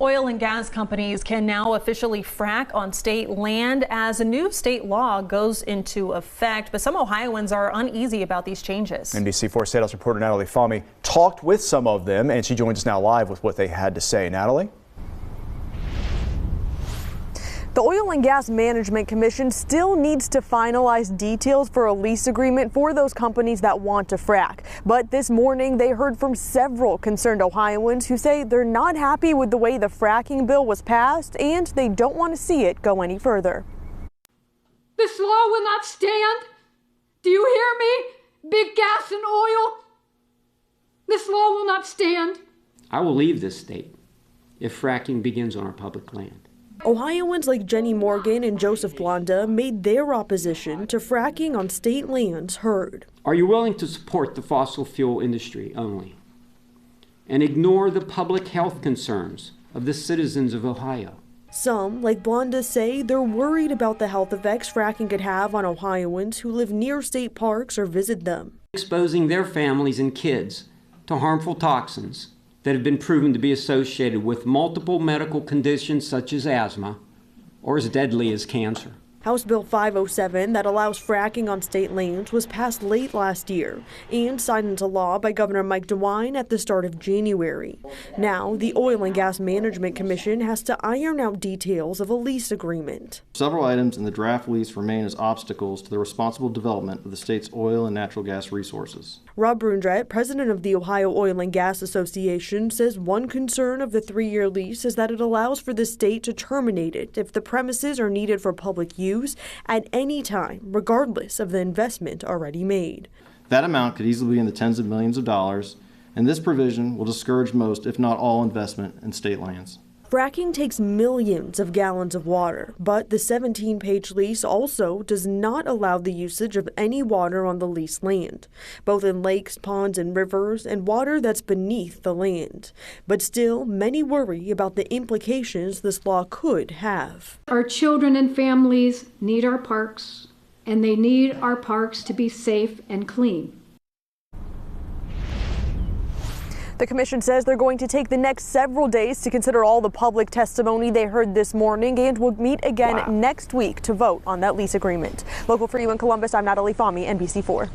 Oil and gas companies can now officially frack on state land as a new state law goes into effect. But some Ohioans are uneasy about these changes. NBC4 State House reporter Natalie Fahmy talked with some of them, and she joins us now live with what they had to say. Natalie? The Oil and Gas Management Commission still needs to finalize details for a lease agreement for those companies that want to frack. But this morning, they heard from several concerned Ohioans who say they're not happy with the way the fracking bill was passed, and they don't want to see it go any further. This law will not stand. Do you hear me? Big gas and oil. This law will not stand. I will leave this state if fracking begins on our public land. Ohioans like Jenny Morgan and Joseph Blonda made their opposition to fracking on state lands heard. Are you willing to support the fossil fuel industry only and ignore the public health concerns of the citizens of Ohio? Some, like Blonda, say they're worried about the health effects fracking could have on Ohioans who live near state parks or visit them. Exposing their families and kids to harmful toxins that have been proven to be associated with multiple medical conditions such as asthma or as deadly as cancer. House Bill 507 that allows fracking on state lands was passed late last year and signed into law by Governor Mike DeWine at the start of January. Now, the Oil and Gas Management Commission has to iron out details of a lease agreement. Several items in the draft lease remain as obstacles to the responsible development of the state's oil and natural gas resources. Rob Brundrett, president of the Ohio Oil and Gas Association, says one concern of the 3-year lease is that it allows for the state to terminate it if the premises are needed for public use at any time, regardless of the investment already made. That amount could easily be in the tens of millions of dollars, and this provision will discourage most, if not all, investment in state lands. Fracking takes millions of gallons of water, but the 17-page lease also does not allow the usage of any water on the leased land, both in lakes, ponds, and rivers, and water that's beneath the land. But still, many worry about the implications this law could have. Our children and families need our parks, and they need our parks to be safe and clean. The commission says they're going to take the next several days to consider all the public testimony they heard this morning and will meet again next week to vote on that lease agreement. Local for you in Columbus, I'm Natalie Fahmy, NBC4.